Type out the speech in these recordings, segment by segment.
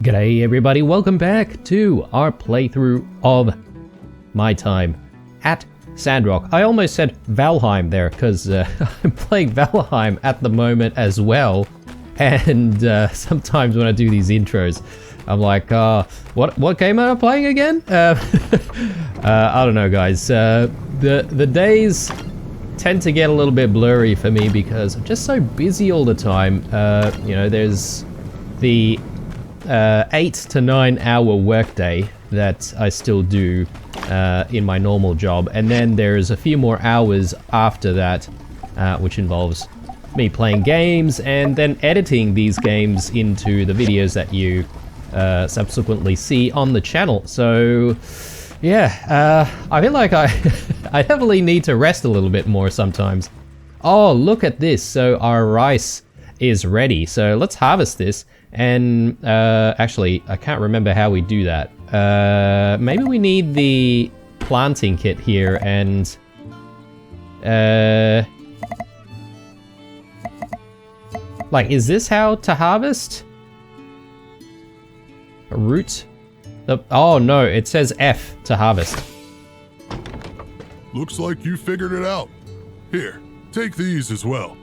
G'day everybody, welcome back to our playthrough of my time at Sandrock. I almost said Valheim there because I'm playing Valheim at the moment as well, and sometimes when I do these intros I'm like, what game am I playing again? I don't know guys, the days tend to get a little bit blurry for me because I'm just so busy all the time. You know, there's the 8 to 9 hour workday that I still do in my normal job, and then there's a few more hours after that, which involves me playing games and then editing these games into the videos that you subsequently see on the channel. So yeah, I feel like I definitely need to rest a little bit more sometimes. Oh, look at this. So our rice is ready, so let's harvest this. And actually, I can't remember how we do that. Maybe we need the planting kit here, and like, is this how to harvest? A root? Oh no, it says F to harvest. Looks like you figured it out. Here, take these as well.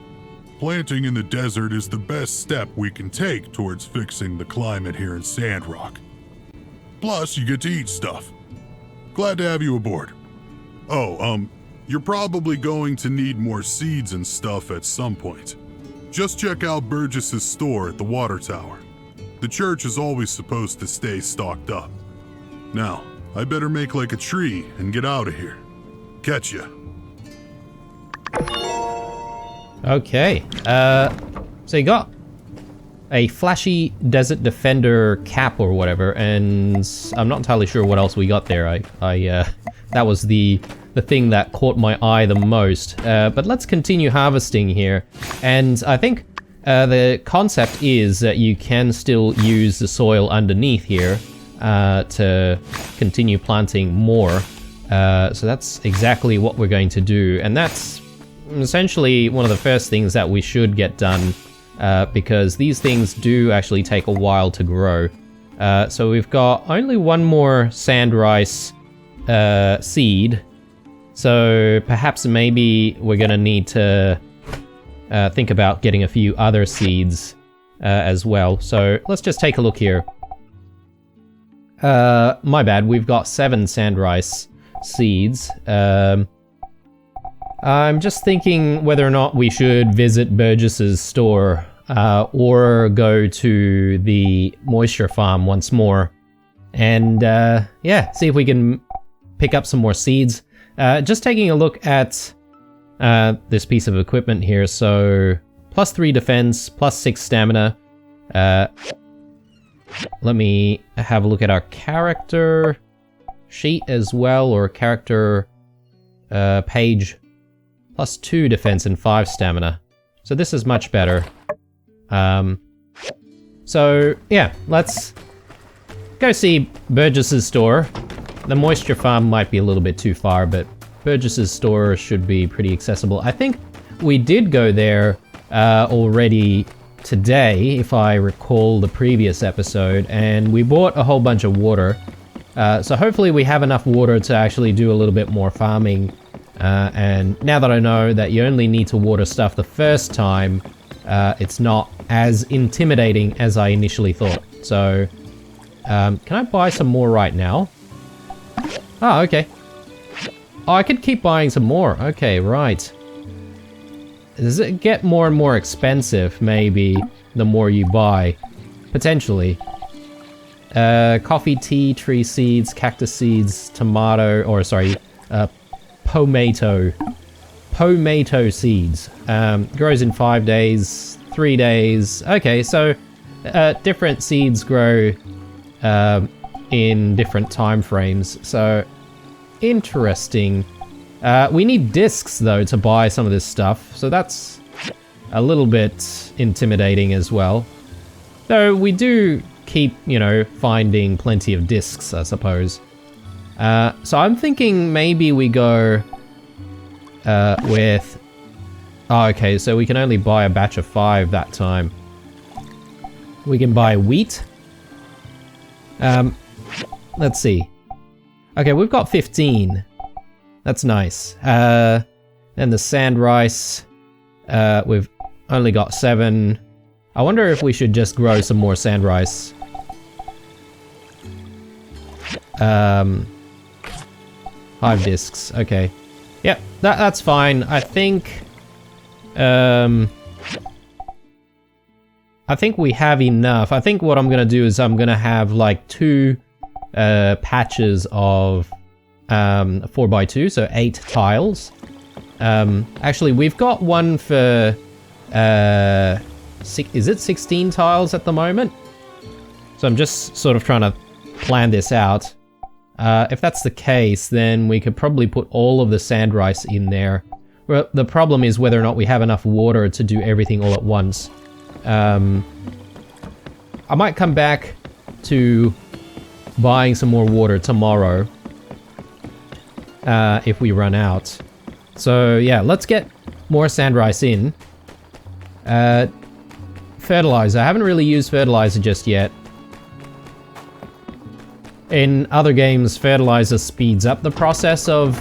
Planting in the desert is the best step we can take towards fixing the climate here in Sandrock. Plus, you get to eat stuff. Glad to have you aboard. Oh, you're probably going to need more seeds and stuff at some point. Just check out Burgess's store at the water tower. The church is always supposed to stay stocked up. Now, I better make like a tree and get out of here. Catch ya. Okay, so you got a flashy Desert Defender cap or whatever, and I'm not entirely sure what else we got there. That was the thing that caught my eye the most. But let's continue harvesting here, and I think the concept is that you can still use the soil underneath here to continue planting more. So that's exactly what we're going to do, and that's essentially one of the first things that we should get done, because these things do actually take a while to grow. So we've got only one more sand rice seed, so perhaps maybe we're gonna need to think about getting a few other seeds as well. So let's just take a look here. My bad, we've got 7 sand rice seeds. I'm just thinking whether or not we should visit Burgess's store or go to the moisture farm once more and yeah, see if we can pick up some more seeds. Just taking a look at this piece of equipment here. So +3 defense, +6 stamina. Let me have a look at our character sheet as well, or character page. +2 defense and 5 stamina. So this is much better. So yeah, let's go see Burgess's store. The moisture farm might be a little bit too far, but Burgess's store should be pretty accessible. I think we did go there already today, if I recall the previous episode, and we bought a whole bunch of water. So hopefully we have enough water to actually do a little bit more farming. And now that I know that you only need to water stuff the first time, it's not as intimidating as I initially thought. So, can I buy some more right now? Oh, okay. Oh, I could keep buying some more. Okay, right. Does it get more and more expensive, maybe, the more you buy? Potentially. Coffee, tea, tree seeds, cactus seeds, tomato, or sorry, Pomato seeds. Grows in 5 days, 3 days. Okay, so different seeds grow in different time frames. So interesting. We need discs though to buy some of this stuff, so that's a little bit intimidating as well. Though we do keep, you know, finding plenty of discs, I suppose. So I'm thinking maybe we go with... Oh, okay, so we can only buy a batch of 5 that time. We can buy wheat. Let's see. Okay, we've got 15. That's nice. And the sand rice, we've only got 7. I wonder if we should just grow some more sand rice. 5 discs, okay. Yep, that's fine. I think we have enough. I think what I'm gonna do is I'm gonna have like 2 patches of 4x2, so 8 tiles. Actually, we've got one for is it 16 tiles at the moment? So I'm just sort of trying to plan this out. If that's the case, then we could probably put all of the sand rice in there. Well, the problem is whether or not we have enough water to do everything all at once. I might come back to buying some more water tomorrow if we run out. So yeah, let's get more sand rice in. Fertilizer. I haven't really used fertilizer just yet. In other games, fertilizer speeds up the process of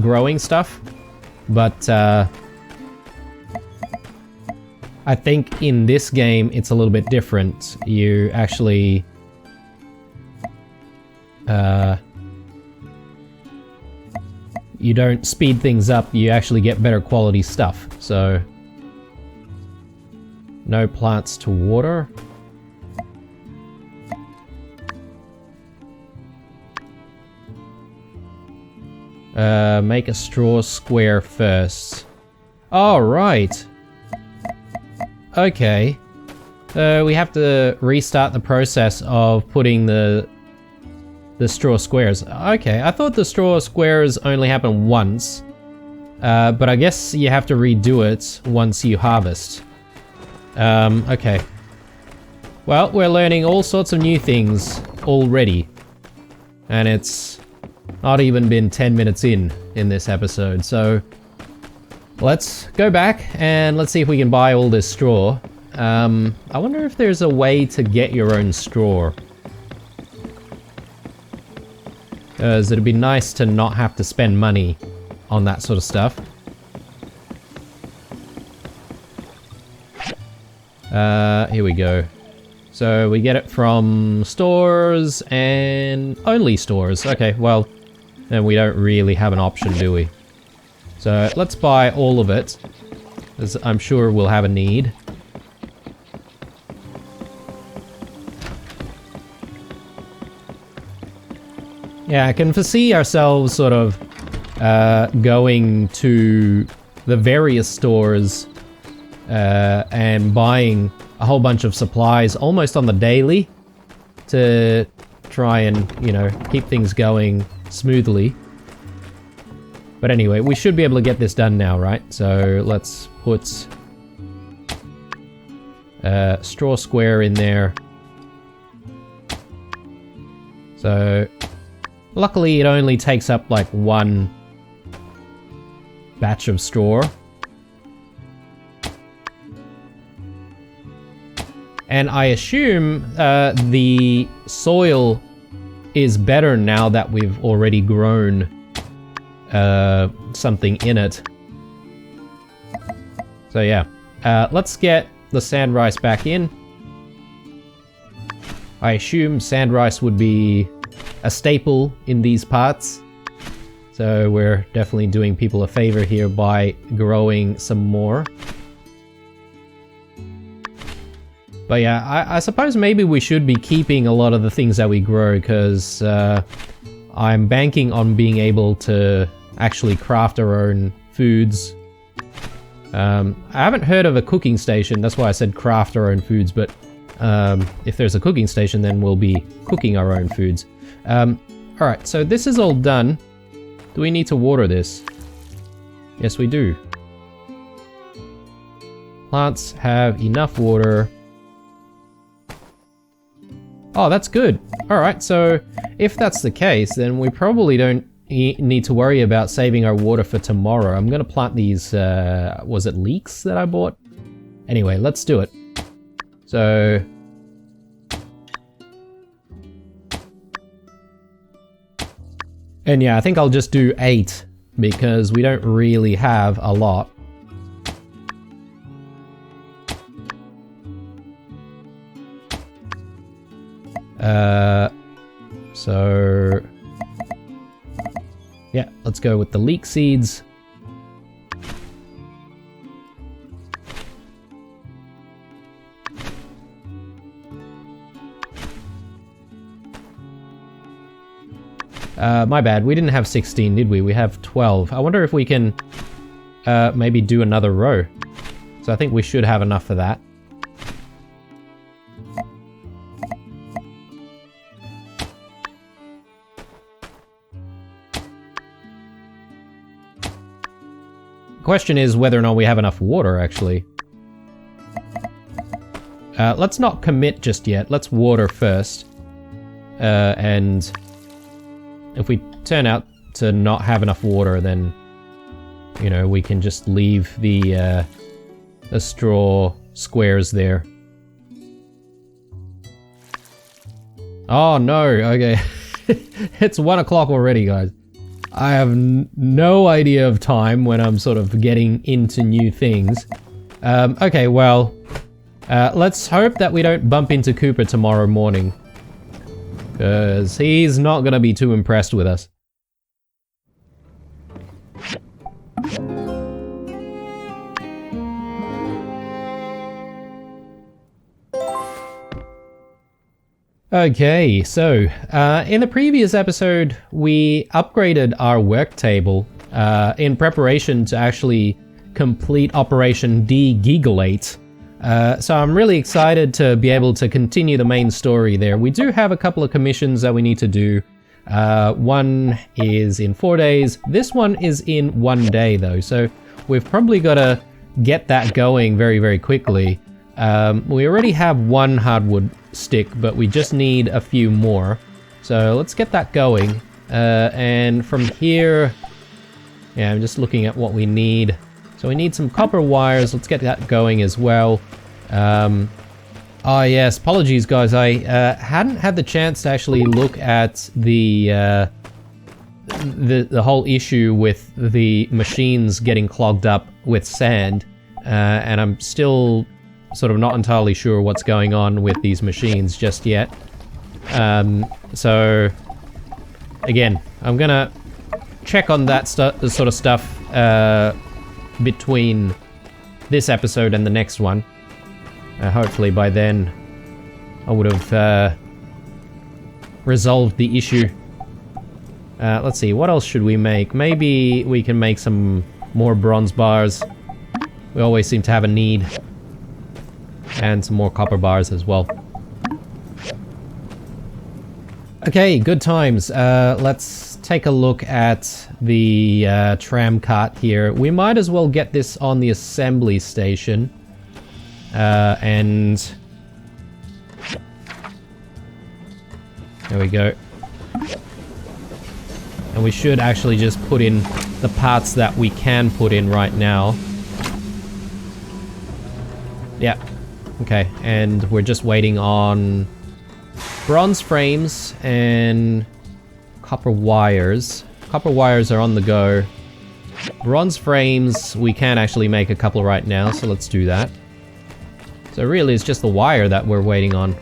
growing stuff, but I think in this game it's a little bit different. You actually you don't speed things up, you actually get better quality stuff. So no plants to water. Make a straw square first. All right. Okay. We have to restart the process of putting the straw squares. Okay, I thought the straw squares only happen once. But I guess you have to redo it once you harvest. Okay. Well, we're learning all sorts of new things already. And it's not even been 10 minutes in this episode, so let's go back and let's see if we can buy all this straw. I wonder if there's a way to get your own straw. Because it'd be nice to not have to spend money on that sort of stuff. Here we go. So we get it from stores and only stores. Okay, well, then we don't really have an option, do we? So let's buy all of it, as I'm sure we'll have a need. Yeah, I can foresee ourselves sort of going to the various stores and buying a whole bunch of supplies almost on the daily to try and, you know, keep things going smoothly. But anyway, we should be able to get this done now, right? So let's put a straw square in there. So luckily it only takes up like 1 batch of straw. And I assume the soil is better now that we've already grown something in it. So yeah, let's get the sand rice back in. I assume sand rice would be a staple in these parts. So we're definitely doing people a favor here by growing some more. But yeah, I suppose maybe we should be keeping a lot of the things that we grow, because I'm banking on being able to actually craft our own foods. I haven't heard of a cooking station, that's why I said craft our own foods, but if there's a cooking station, then we'll be cooking our own foods. Alright, so this is all done. Do we need to water this? Yes, we do. Plants have enough water. Oh, that's good. Alright, so if that's the case, then we probably don't need to worry about saving our water for tomorrow. I'm gonna plant these, was it leeks that I bought? Anyway, let's do it. So And yeah, I think I'll just do 8 because we don't really have a lot. So yeah, let's go with the leek seeds. My bad, we didn't have 16, did we? We have 12. I wonder if we can maybe do another row. So I think we should have enough for that. Question is whether or not we have enough water, actually. Let's not commit just yet. Let's water first. And if we turn out to not have enough water, then, you know, we can just leave the straw squares there. Oh no, okay. It's 1 o'clock already, guys. I have no idea of time when I'm sort of getting into new things. Okay, well, let's hope that we don't bump into Cooper tomorrow morning. Because he's not going to be too impressed with us. Okay, so in the previous episode, we upgraded our work table in preparation to actually complete Operation De-Gigolate. So I'm really excited to be able to continue the main story there. We do have a couple of commissions that we need to do. One is in 4 days. This one is in 1 day though, so we've probably got to get that going very, very quickly. We already have 1 hardwood stick, but we just need a few more. So let's get that going. And from here, yeah, I'm just looking at what we need. So we need some copper wires. Let's get that going as well. Oh yes, apologies guys. I hadn't had the chance to actually look at the whole issue with the machines getting clogged up with sand, and I'm still sort of not entirely sure what's going on with these machines just yet. So again, I'm gonna check on that sort of stuff between this episode and the next one. Hopefully by then I would have resolved the issue. Let's see, what else should we make? Maybe we can make some more bronze bars. We always seem to have a need. And some more copper bars as well. Okay, good times. Let's take a look at the tram cart here. We might as well get this on the assembly station. And there we go. And we should actually just put in the parts that we can put in right now. Yeah. Okay, and we're just waiting on bronze frames and copper wires. Copper wires are on the go. Bronze frames, we can actually make a couple right now, so let's do that. So really it's just the wire that we're waiting on.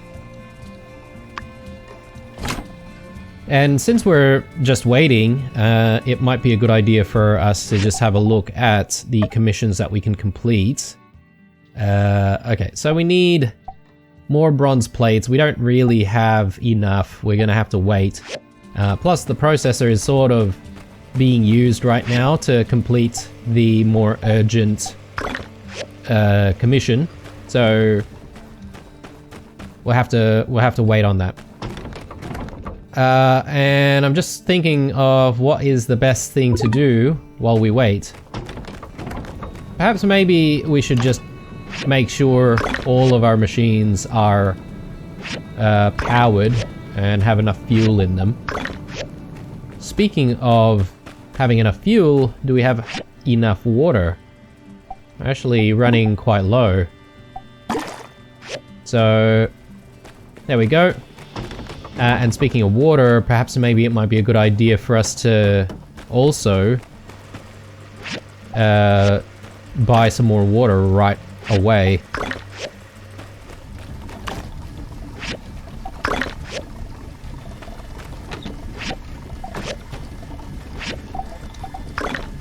And since we're just waiting, it might be a good idea for us to just have a look at the commissions that we can complete. Okay, so we need more bronze plates. We don't really have enough. We're gonna have to wait. Plus the processor is sort of being used right now to complete the more urgent commission. So we'll have to wait on that. And I'm just thinking of what is the best thing to do while we wait. Perhaps maybe we should just make sure all of our machines are powered and have enough fuel in them. Speaking of having enough fuel, do we have enough water? We're actually running quite low. So there we go. And speaking of water, perhaps maybe it might be a good idea for us to also buy some more water right away.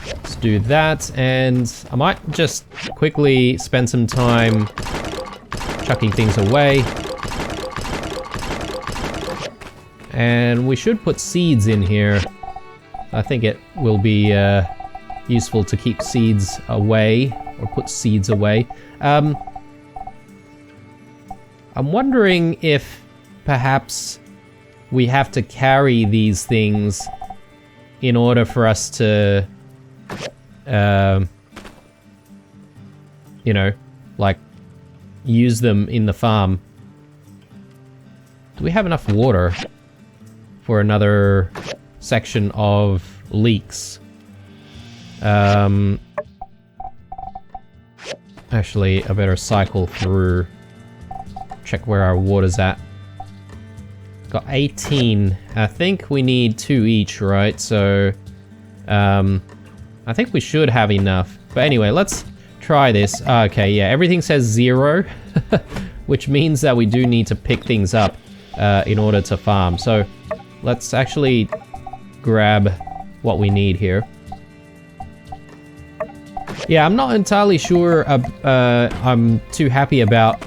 Let's do that, and I might just quickly spend some time chucking things away. And we should put seeds in here. I think it will be useful to keep seeds away, or put seeds away. I'm wondering if perhaps we have to carry these things in order for us to, you know, like, use them in the farm. Do we have enough water for another section of leaks? Actually, I better cycle through, check where our water's at. Got 18. I think we need 2 each, right? So, I think we should have enough. But anyway, let's try this. Okay, yeah, everything says 0, which means that we do need to pick things up in order to farm. So, let's actually grab what we need here. Yeah, I'm not entirely sure I'm too happy about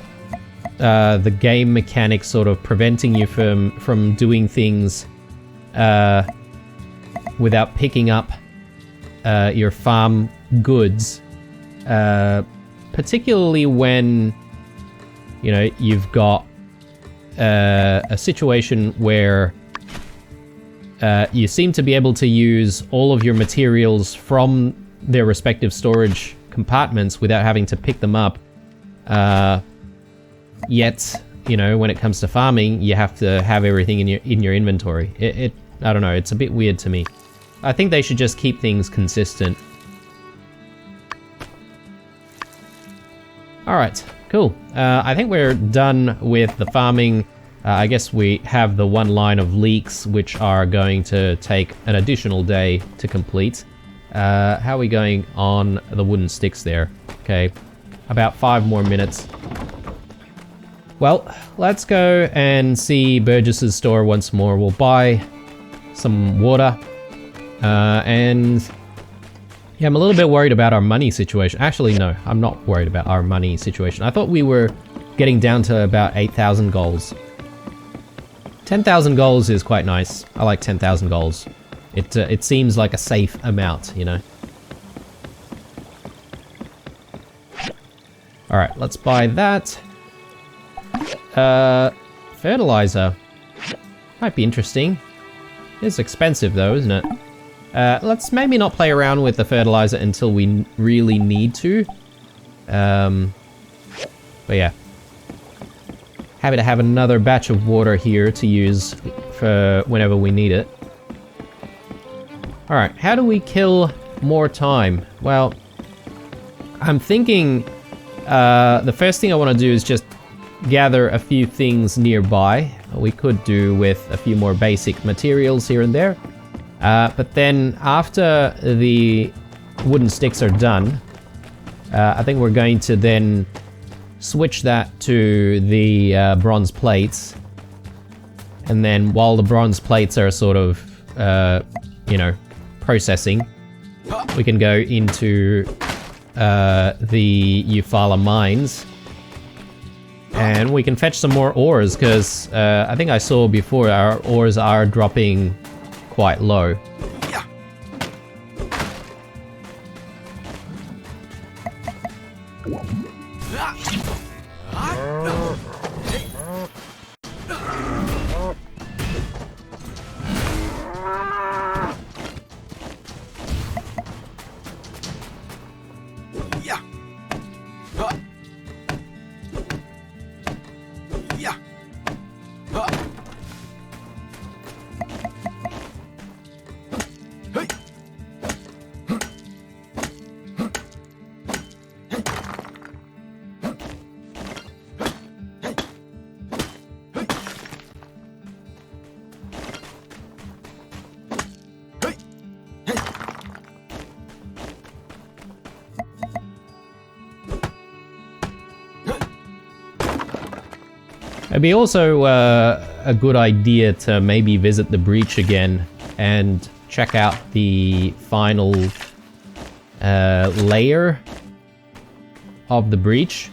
the game mechanics sort of preventing you from doing things without picking up your farm goods. Particularly when, you know, you've got a situation where you seem to be able to use all of your materials from their respective storage compartments without having to pick them up. Yet, you know, when it comes to farming, you have to have everything in your inventory. I don't know, it's a bit weird to me. I think they should just keep things consistent. Alright, cool. I think we're done with the farming. I guess we have the one line of leaks, which are going to take an additional day to complete. How are we going on the wooden sticks there? Okay, about 5 more minutes. Well, let's go and see Burgess's store once more. We'll buy some water. And yeah, I'm a little bit worried about our money situation. Actually, no, I'm not worried about our money situation. I thought we were getting down to about 8,000 goals. 10,000 goals is quite nice. I like 10,000 goals. It seems like a safe amount, you know. Alright, let's buy that. Fertilizer. Might be interesting. It's expensive though, isn't it? Let's maybe not play around with the fertilizer until we really need to. But yeah. Happy to have another batch of water here to use for whenever we need it. Alright, how do we kill more time? Well, I'm thinking the first thing I want to do is just gather a few things nearby. We could do with a few more basic materials here and there. But then after the wooden sticks are done, I think we're going to then switch that to the bronze plates. And then while the bronze plates are sort of, you know, processing, we can go into the Eufaula mines. And we can fetch some more ores, because I think I saw before our ores are dropping quite low. It'd be also a good idea to maybe visit the breach again and check out the final layer of the breach.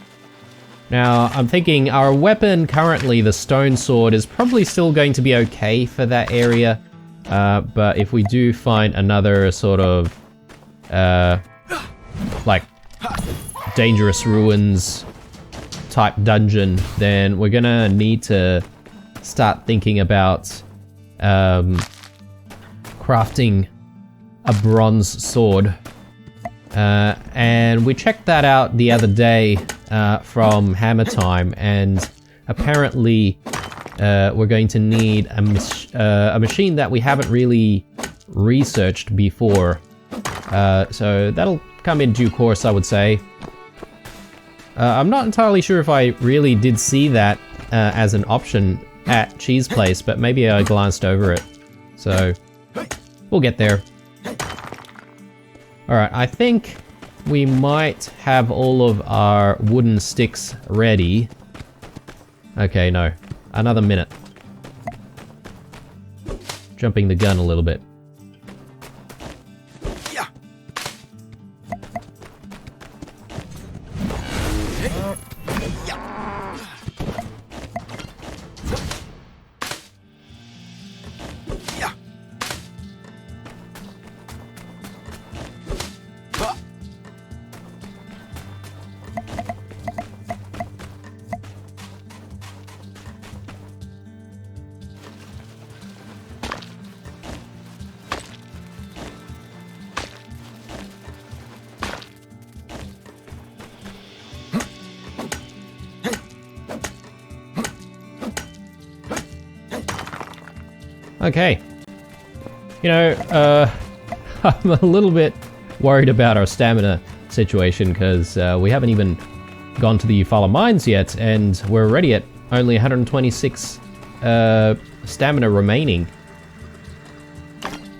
Now, I'm thinking our weapon currently, the stone sword, is probably still going to be okay for that area. But if we do find another sort of, like, dangerous ruins type dungeon, then we're gonna need to start thinking about crafting a bronze sword. And we checked that out the other day from Hammer Time, and apparently we're going to need a machine that we haven't really researched before. So that'll come in due course, I would say. I'm not entirely sure if I really did see that as an option at Cheese Place, but maybe I glanced over it. So we'll get there. Alright, I think we might have all of our wooden sticks ready. Okay, no. Another minute. Jumping the gun a little bit. Okay. You know, I'm a little bit worried about our stamina situation, because we haven't even gone to the Eufaula Mines yet, and we're already at only 126 stamina remaining.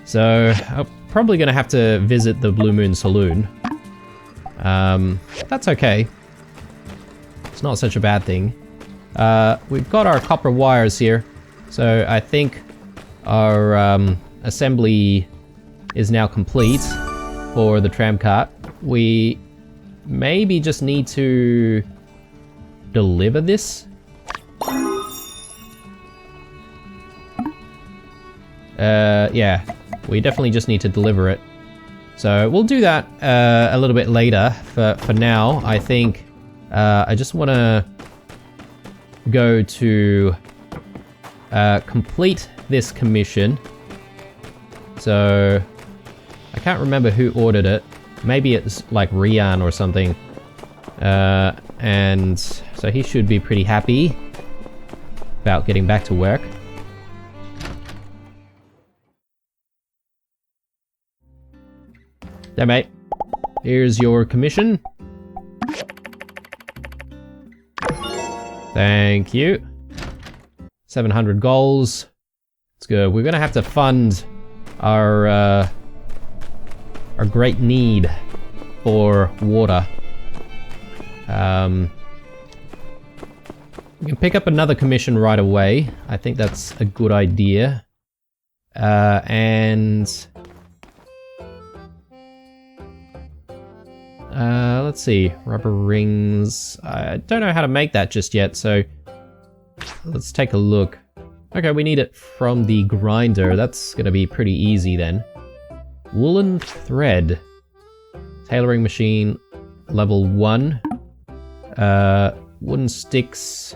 So, I'm probably gonna have to visit the Blue Moon Saloon. That's okay. It's not such a bad thing. We've got our copper wires here, so I think our assembly is now complete for the tram cart. We maybe just need to deliver this. Yeah, we definitely just need to deliver it. So we'll do that a little bit later. For now, I think I just want to go to complete this commission. So I can't remember who ordered it. Maybe it's like Rian or something. And so he should be pretty happy about getting back to work. There, mate. Here's your commission. Thank you. 700 goals. It's good. We're gonna have to fund our great need for water. We can pick up another commission right away. I think that's a good idea. Let's see. Rubber rings. I don't know how to make that just yet, so let's take a look. Okay, we need it from the grinder. That's gonna be pretty easy then. Woolen thread. Tailoring machine, level 1. Wooden sticks.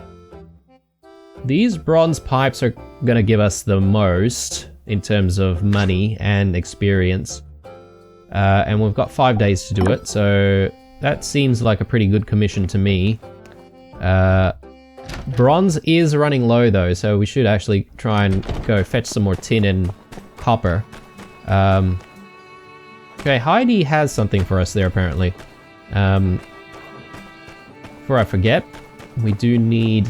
These bronze pipes are gonna give us the most in terms of money and experience. And we've got 5 days to do it, so that seems like a pretty good commission to me. Bronze is running low though, so we should actually try and go fetch some more tin and copper. Okay, Heidi has something for us there apparently. Before I forget, we do need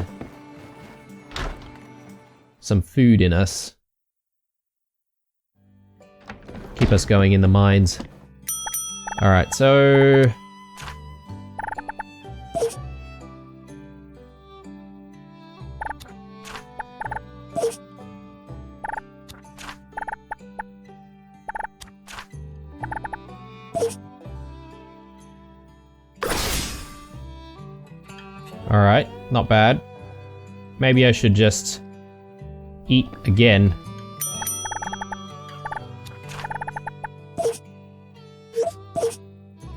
some food in us. Keep us going in the mines. Alright, so Alright, not bad. Maybe I should just eat again.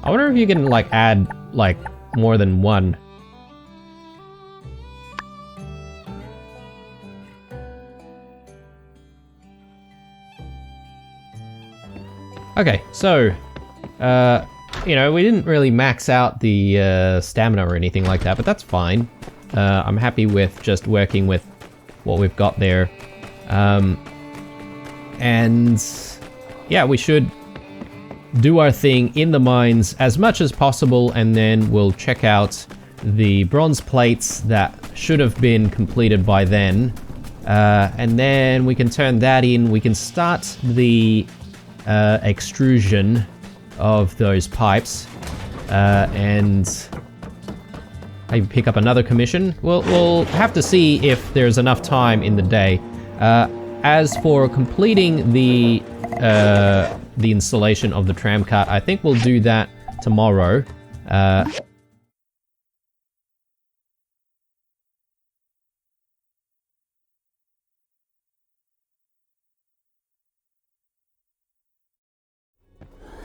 I wonder if you can, like, add, like, more than one. Okay, so, you know, we didn't really max out the stamina or anything like that, but that's fine. I'm happy with just working with what we've got there. And yeah, we should do our thing in the mines as much as possible, and then we'll check out the bronze plates that should have been completed by then. And then we can turn that in. We can start the extrusion of those pipes, and maybe pick up another commission. We'll have to see if there's enough time in the day. As for completing the installation of the tram cart, I think we'll do that tomorrow.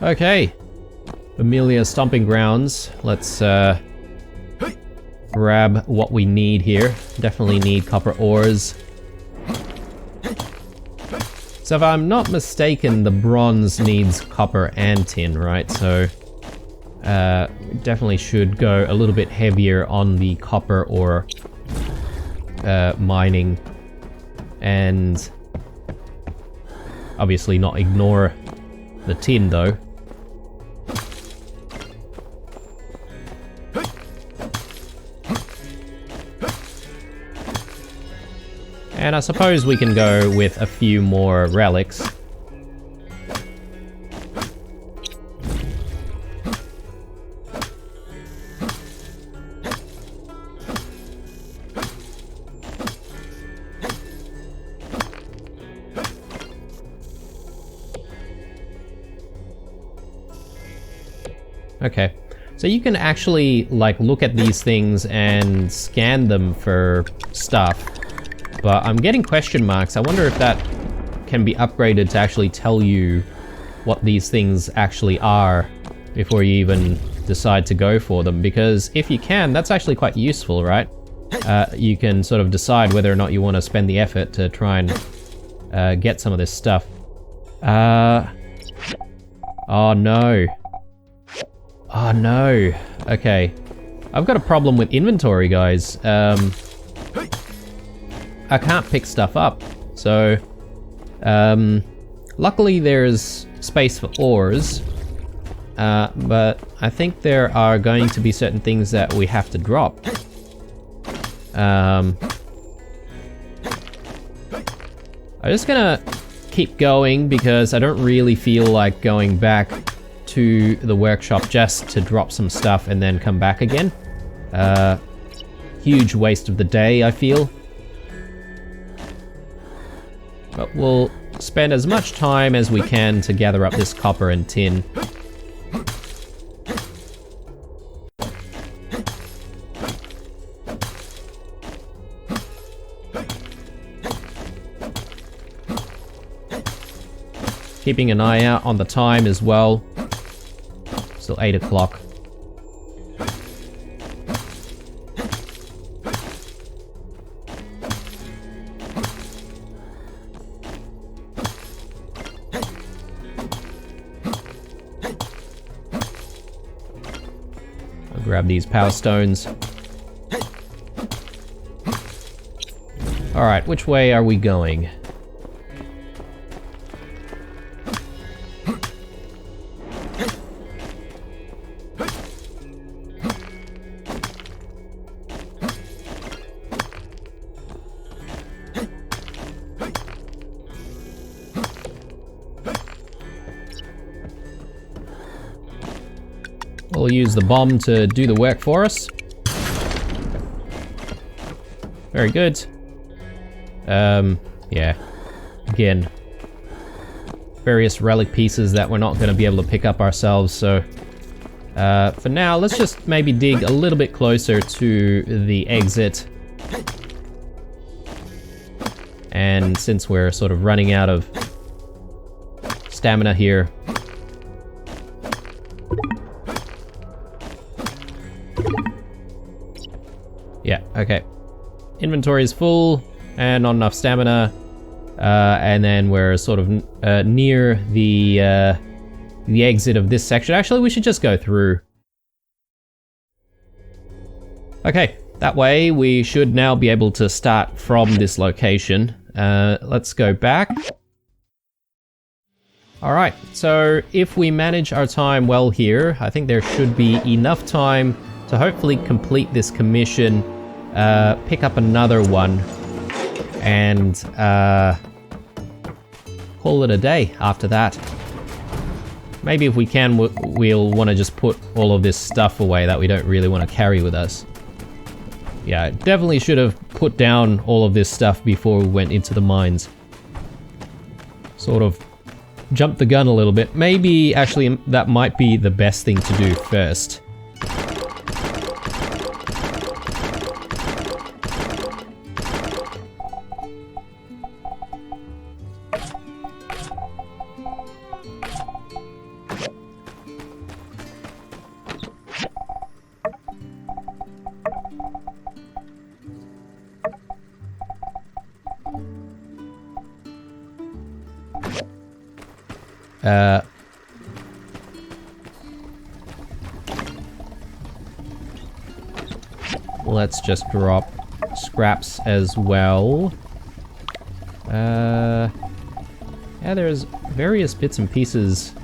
Okay, Familiar Stomping Grounds. Let's grab what we need here. Definitely need copper ores. So if I'm not mistaken, the bronze needs copper and tin, right? So definitely should go a little bit heavier on the copper ore mining, and obviously not ignore the tin though. And I suppose we can go with a few more relics. Okay, so you can actually like look at these things and scan them for stuff. But I'm getting question marks. I wonder if that can be upgraded to actually tell you what these things actually are before you even decide to go for them. Because if you can, that's actually quite useful, right? You can sort of decide whether or not you want to spend the effort to try and get some of this stuff. Oh no. Oh no. Okay. I've got a problem with inventory, guys. I can't pick stuff up, so luckily there's space for ores, but I think there are going to be certain things that we have to drop. I'm just gonna keep going because I don't really feel like going back to the workshop just to drop some stuff and then come back again. Huge waste of the day, I feel. But we'll spend as much time as we can to gather up this copper and tin. Keeping an eye out on the time as well. Still 8 o'clock. Grab these power stones. Alright, which way are we going? We'll use the bomb to do the work for us. Very good. Yeah. Again, various relic pieces that we're not going to be able to pick up ourselves, so For now, let's just maybe dig a little bit closer to the exit. And since we're sort of running out of stamina here. Yeah, okay. Inventory is full and not enough stamina. And then we're sort of near the exit of this section. Actually, we should just go through. Okay, that way we should now be able to start from this location. Let's go back. Alright, so if we manage our time well here, I think there should be enough time to hopefully complete this commission, pick up another one, and call it a day after that. Maybe if we can, we'll want to just put all of this stuff away that we don't really want to carry with us. Yeah, definitely should have put down all of this stuff before we went into the mines. Sort of jumped the gun a little bit. Maybe actually that might be the best thing to do first. Let's just drop scraps as well. Yeah, there's various bits and pieces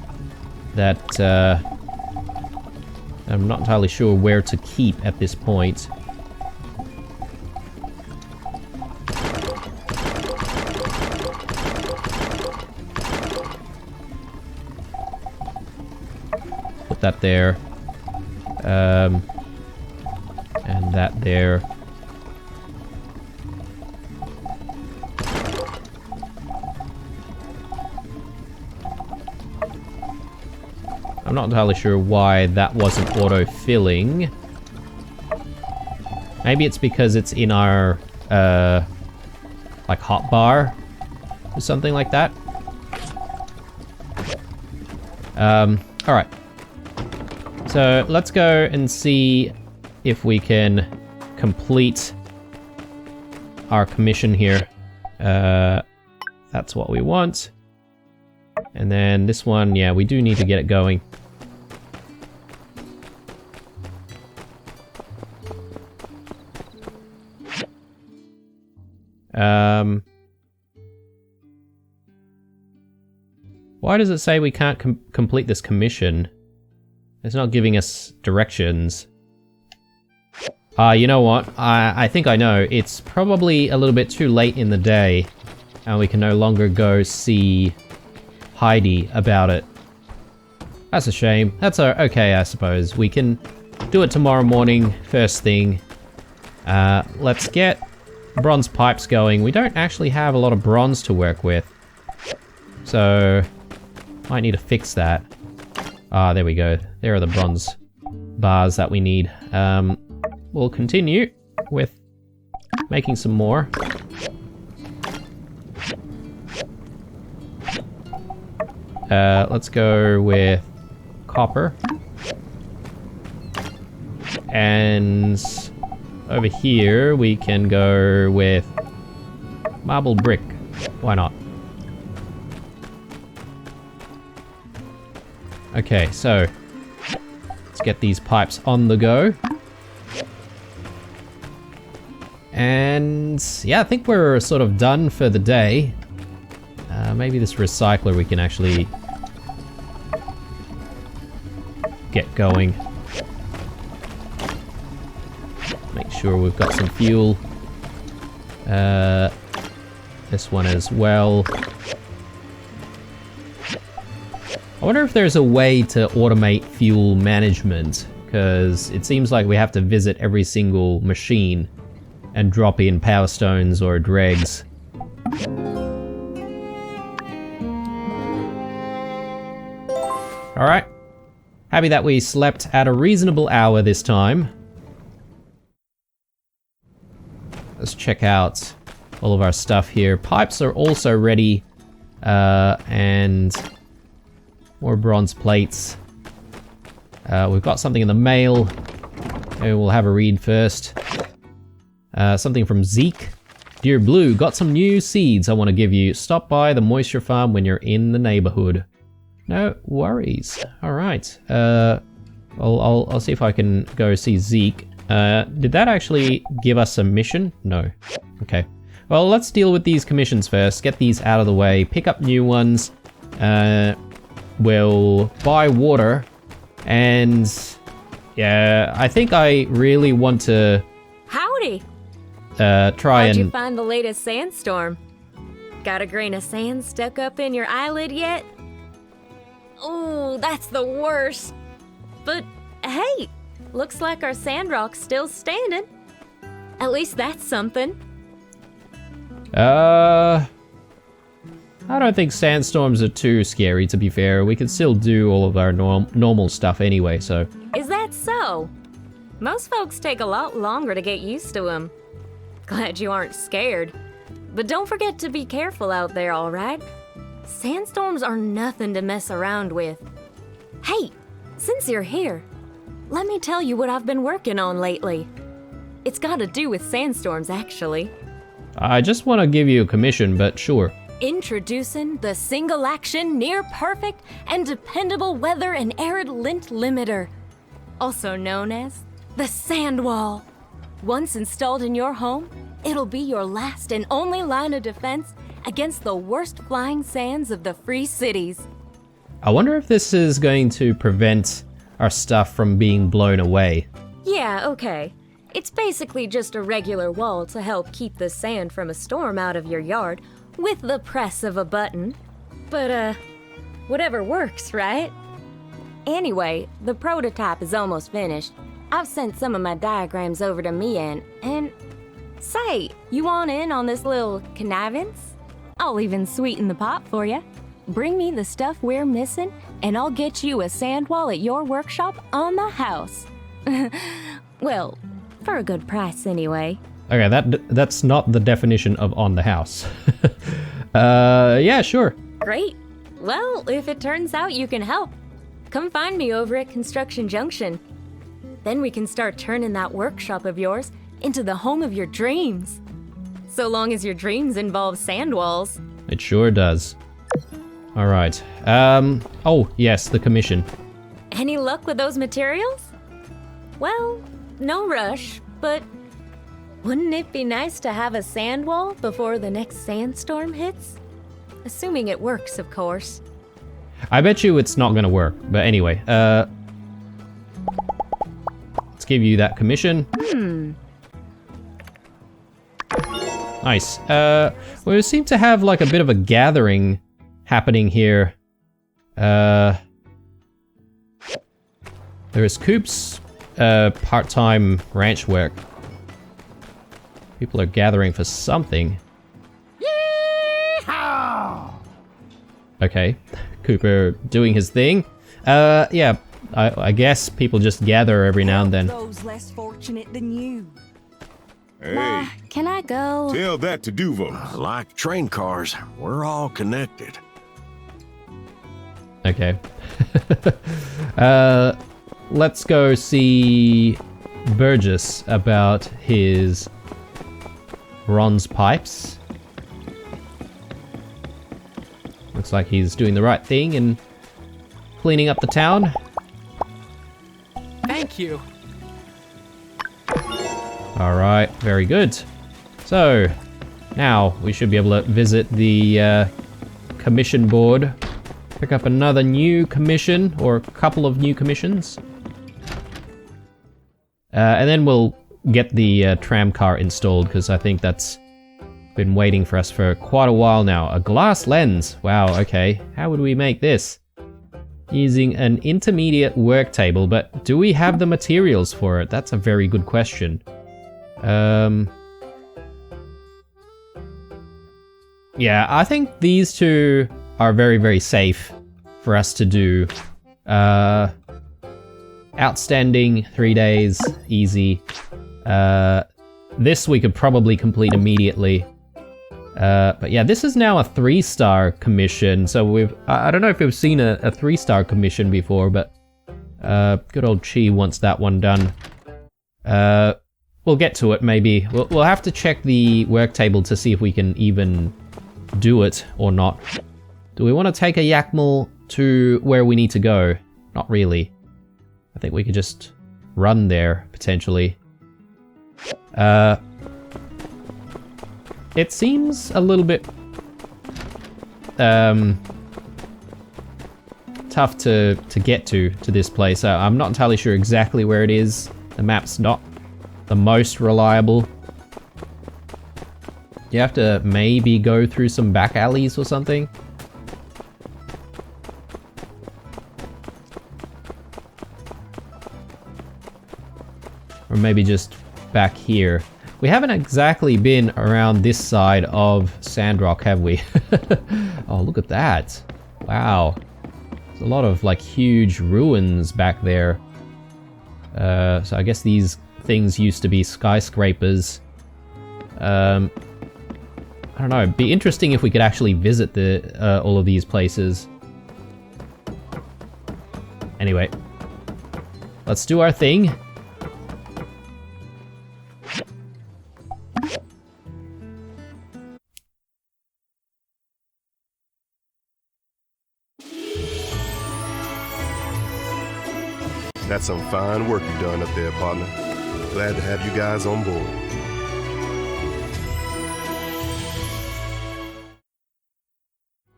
that I'm not entirely sure where to keep at this point. Put that there. And that there. I'm not entirely sure why that wasn't auto-filling. Maybe it's because it's in our, like, hotbar or something like that. Alright. So, let's go and see if we can complete our commission here. That's what we want. And then this one, yeah, we do need to get it going. Why does it say we can't complete this commission? It's not giving us directions. You know what? I think I know. It's probably a little bit too late in the day, and we can no longer go see Heidi about it. That's a shame. That's okay, I suppose. We can do it tomorrow morning, first thing. Let's get bronze pipes going. We don't actually have a lot of bronze to work with, so might need to fix that. There we go. There are the bronze bars that we need. We'll continue with making some more. Let's go with copper. And over here we can go with marble brick. Why not? Okay, so let's get these pipes on the go. And yeah, I think we're sort of done for the day. Maybe this recycler we can actually get going. Make sure we've got some fuel. This one as well. I wonder if there's a way to automate fuel management, because it seems like we have to visit every single machine and drop in power stones or dregs. Alright. Happy that we slept at a reasonable hour this time. Let's check out all of our stuff here. Pipes are also ready. And more bronze plates. We've got something in the mail. Maybe we'll have a read first. Something from Zeke. Dear Blue, got some new seeds I want to give you. Stop by the moisture farm when you're in the neighborhood. No worries. Alright. I'll see if I can go see Zeke. Did that actually give us a mission? No. Okay. Well, let's deal with these commissions first. Get these out of the way. Pick up new ones. We'll buy water. And yeah, I think I really want to... Howdy! Try How'd and... you find the latest sandstorm? Got a grain of sand stuck up in your eyelid yet? Oh, that's the worst. But hey, looks like our Sandrock's still standing. At least that's something. I don't think sandstorms are too scary, to be fair. We can still do all of our normal stuff anyway, so... Is that so? Most folks take a lot longer to get used to them. Glad you aren't scared. But don't forget to be careful out there, alright? Sandstorms are nothing to mess around with. Hey, since you're here, let me tell you what I've been working on lately. It's got to do with sandstorms, actually. I just want to give you a commission, but sure. Introducing the single-action, near-perfect, and dependable weather and arid lint limiter, also known as the Sand Wall. Once installed in your home, it'll be your last and only line of defense against the worst flying sands of the free cities. I wonder if this is going to prevent our stuff from being blown away. Yeah, okay. It's basically just a regular wall to help keep the sand from a storm out of your yard with the press of a button. But, whatever works, right? Anyway, the prototype is almost finished. I've sent some of my diagrams over to Mian, and say, you want in on this little connivance? I'll even sweeten the pot for you. Bring me the stuff we're missing, and I'll get you a sand wall at your workshop on the house. Well, for a good price anyway. Okay, that's not the definition of on the house. Yeah, sure. Great. Well, if it turns out you can help, come find me over at Construction Junction. Then we can start turning that workshop of yours into the home of your dreams. So long as your dreams involve sand walls. It sure does. All right. Oh, yes, the commission. Any luck with those materials? Well, no rush, but wouldn't it be nice to have a sand wall before the next sandstorm hits? Assuming it works, of course. I bet you it's not gonna work, but anyway, let's give you that commission. Nice. We seem to have like a bit of a gathering happening here. There is Coop's part-time ranch work. People are gathering for something. Yeehaw! Okay, Cooper doing his thing. Yeah, I guess people just gather every now and then. Those less fortunate than you. Hey, Can I go? tell that to Duvos. Like train cars, we're all connected. Okay. Let's go see Burgess about his bronze pipes. Looks like he's doing the right thing and cleaning up the town. Thank you. Alright, very good. So, now we should be able to visit the commission board. Pick up another new commission, or a couple of new commissions. And then we'll get the tram car installed, because I think that's been waiting for us for quite a while now. A glass lens. Wow, okay. How would we make this? Using an intermediate work table, but do we have the materials for it? That's a very good question. Yeah, I think these two are very, very safe for us to do. Outstanding, 3 days, easy. This we could probably complete immediately. But yeah, this is now a 3-star commission, so I don't know if we've seen a 3-star commission before, but good old Chi wants that one done. We'll get to it, maybe. We'll have to check the work table to see if we can even do it or not. Do we want to take a Yakmel to where we need to go? Not really. I think we could just run there, potentially. It seems a little bit tough to get to this place. I'm not entirely sure exactly where it is. The map's not the most reliable. You have to maybe go through some back alleys or something. Or maybe just back here. We haven't exactly been around this side of Sandrock, have we? Oh, look at that. Wow. There's a lot of like huge ruins back there. So I guess these things used to be skyscrapers. I don't know, it'd be interesting if we could actually visit all of these places. Anyway, let's do our thing. That's some fine work you've done up there, partner. Glad to have you guys on board.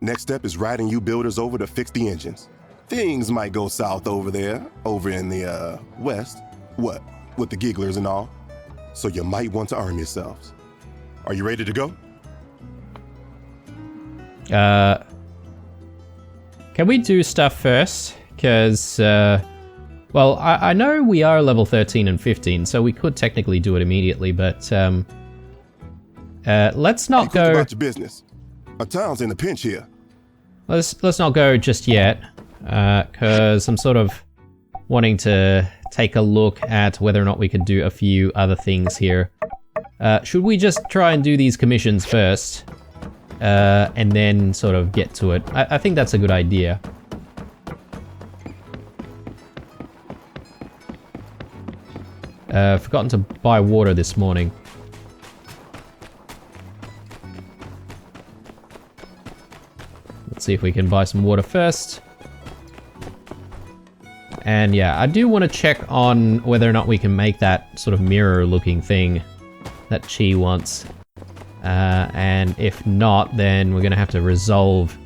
Next step is riding you builders over to fix the engines. Things might go south over there, over in the, west. What? With the gigglers and all. So you might want to arm yourselves. Are you ready to go? Can we do stuff first? Because, well, I know we are level 13 and 15, so we could technically do it immediately, but, let's not go... about your business. Our town's in a pinch here. Let's not go just yet, because I'm sort of wanting to take a look at whether or not we could do a few other things here. Should we just try and do these commissions first, and then sort of get to it? I think that's a good idea. Forgotten to buy water this morning. Let's see if we can buy some water first. And yeah, I do want to check on whether or not we can make that sort of mirror-looking thing that Chi wants. And if not, then we're going to have to resolve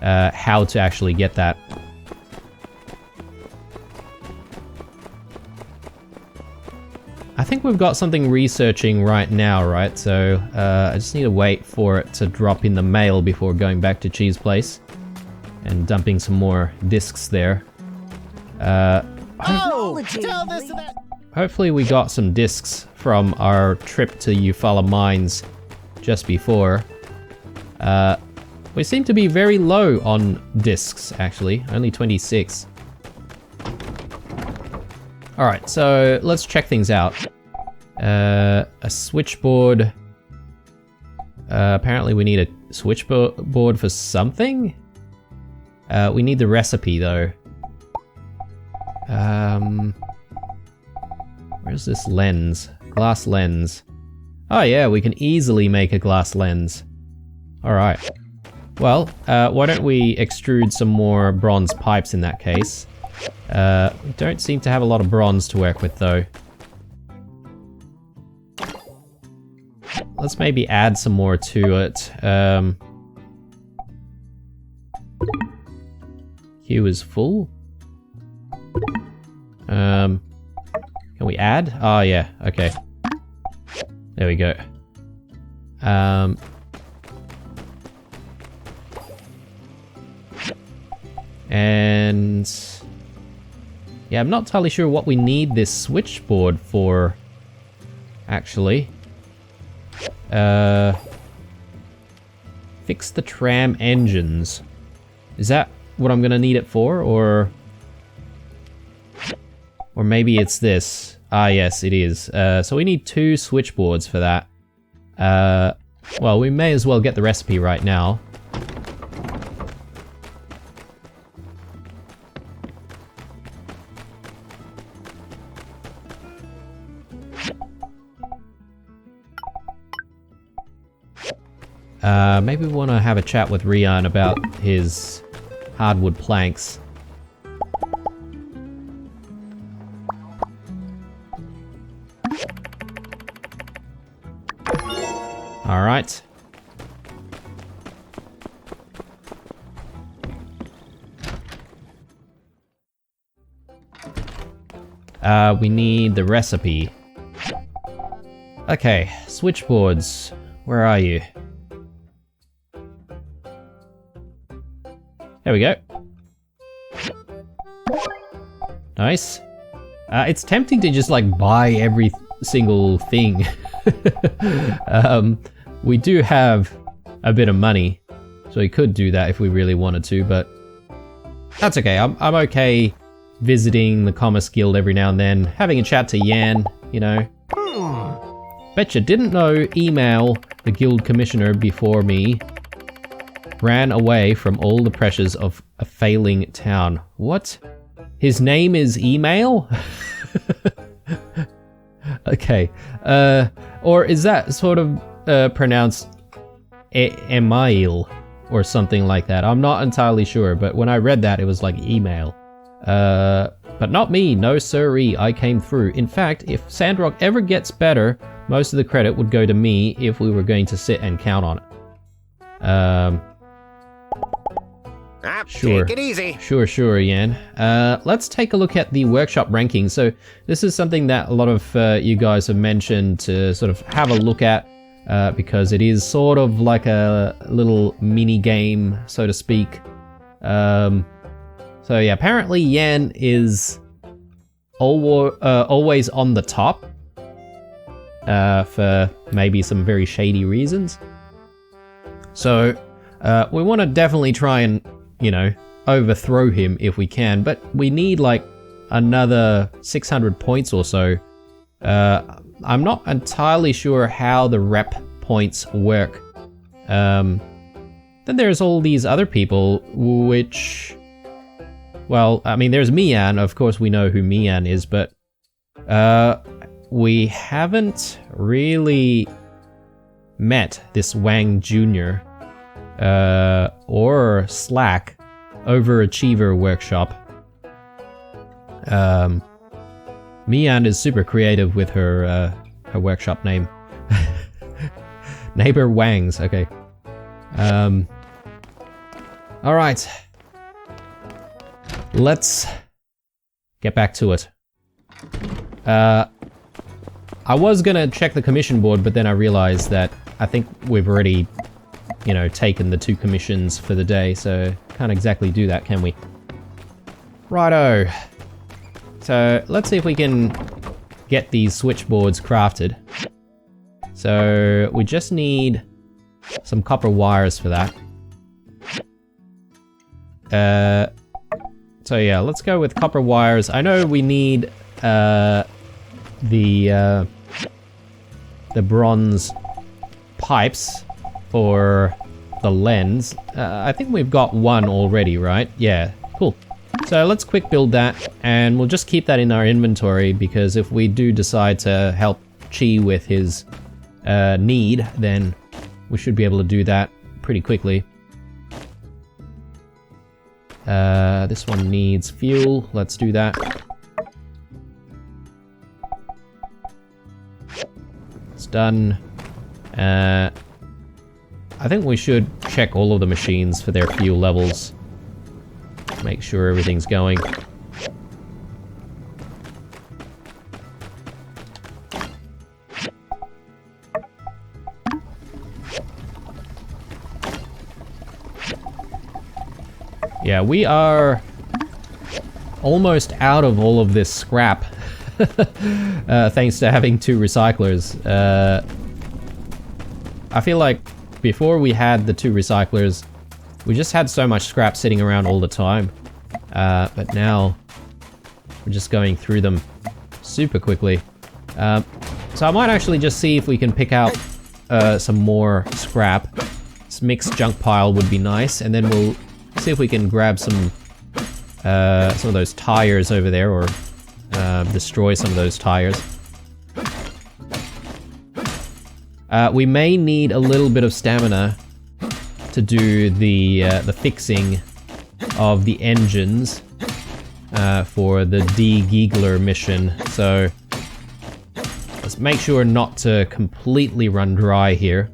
how to actually get that. I think we've got something researching right now, right? So I just need to wait for it to drop in the mail before going back to Chi's place and dumping some more discs there. Hopefully we got some discs from our trip to Eufaula Mines just before. We seem to be very low on discs, actually. Only 26. Alright, so let's check things out. A switchboard. Apparently we need a switchboard for something? We need the recipe, though. Where's this lens? Glass lens. Oh yeah, we can easily make a glass lens. Alright. Well, why don't we extrude some more bronze pipes in that case? We don't seem to have a lot of bronze to work with, though. Let's maybe add some more to it. Queue is full. Can we add? Oh yeah, okay. There we go. And yeah, I'm not entirely sure what we need this switchboard for, actually. Fix the tram engines. Is that what I'm gonna need it for, or... Or maybe it's this. Ah, yes, it is. So we need 2 switchboards for that. Well, we may as well get the recipe right now. Maybe we want to have a chat with Rian about his hardwood planks. Alright. We need the recipe. Okay, switchboards. Where are you? There we go. Nice. It's tempting to just like buy every single thing. We do have a bit of money, so we could do that if we really wanted to, but that's okay. I'm okay visiting the Commerce Guild every now and then, having a chat to Yan, you know. Betcha didn't know email the guild commissioner before me ran away from all the pressures of a failing town. What? His name is Email? Okay. Or is that sort of pronounced Email or something like that? I'm not entirely sure, but when I read that, it was like email. But not me, no siree, I came through. In fact, if Sandrock ever gets better, most of the credit would go to me if we were going to sit and count on it. Sure. Take it easy. Sure, Yan. Let's take a look at the workshop rankings. So this is something that a lot of you guys have mentioned to sort of have a look at, because it is sort of like a little mini game, so to speak. So yeah, apparently Yan is always on the top, for maybe some very shady reasons. So we want to definitely try and, you know, overthrow him if we can, but we need like another 600 points or so. I'm not entirely sure how the rep points work. Then there's all these other people, which, well, I mean, there's Mian, of course we know who Mian is, but we haven't really met this Wang Jr. Or Slack Overachiever Workshop. Mian is super creative with her workshop name. Neighbor Wangs, okay. Alright. Let's get back to it. I was gonna check the commission board, but then I realized that I think we've already, you know, taken the 2 commissions for the day, so can't exactly do that, can we? Righto. So let's see if we can get these switchboards crafted. So we just need some copper wires for that. So yeah, let's go with copper wires. I know we need the bronze pipes for the lens. I think we've got one already, right? Yeah, cool. So let's quick build that, and we'll just keep that in our inventory, because if we do decide to help Chi with his need, then we should be able to do that pretty quickly. This one needs fuel. Let's do that. It's done. I think we should check all of the machines for their fuel levels. Make sure everything's going. Yeah, we are almost out of all of this scrap, thanks to having 2 recyclers. I feel like before we had the 2 recyclers, we just had so much scrap sitting around all the time. But now We're just going through them super quickly. So I might actually just see if we can pick out some more scrap. This mixed junk pile would be nice, and then we'll see if we can grab some of those tires over there, or destroy some of those tires. We may need a little bit of stamina to do the fixing of the engines for the De-Giegler mission, so let's make sure not to completely run dry here.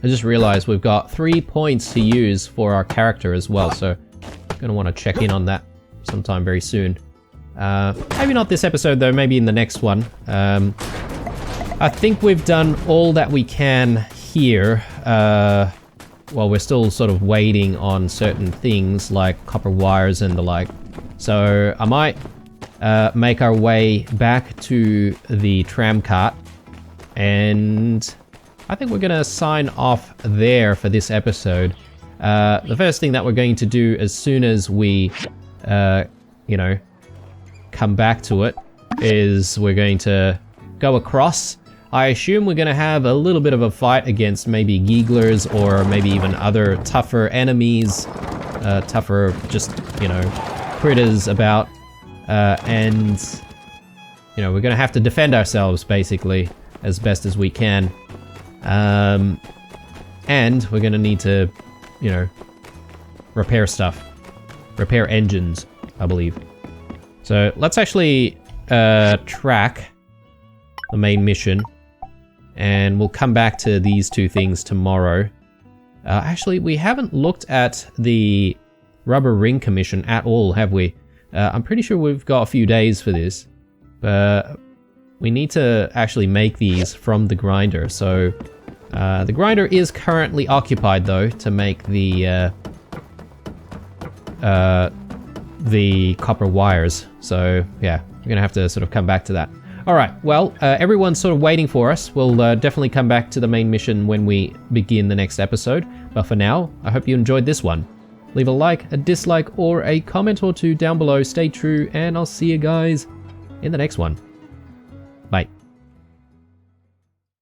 I just realized we've got 3 points to use for our character as well, so I'm gonna want to check in on that sometime very soon. Maybe not this episode though, maybe in the next one. I think we've done all that we can here. Well, we're still sort of waiting on certain things like copper wires and the like. So I might make our way back to the tram cart, and I think we're going to sign off there for this episode. The first thing that we're going to do as soon as we, you know, come back to it is we're going to go across. I assume we're going to have a little bit of a fight against maybe Gieglers or maybe even other tougher enemies, tougher just, you know, critters about. And, you know, we're going to have to defend ourselves basically as best as we can. And we're gonna need to, you know, repair stuff. Repair engines, I believe. So let's actually track the main mission, and we'll come back to these two things tomorrow. Actually, we haven't looked at the rubber ring commission at all, have we? I'm pretty sure we've got a few days for this, but we need to actually make these from the grinder. So the grinder is currently occupied though to make the copper wires. So yeah, we're gonna have to sort of come back to that. All right, well, everyone's sort of waiting for us. We'll definitely come back to the main mission when we begin the next episode. But for now, I hope you enjoyed this one. Leave a like, a dislike, or a comment or two down below. Stay true, and I'll see you guys in the next one. Bye.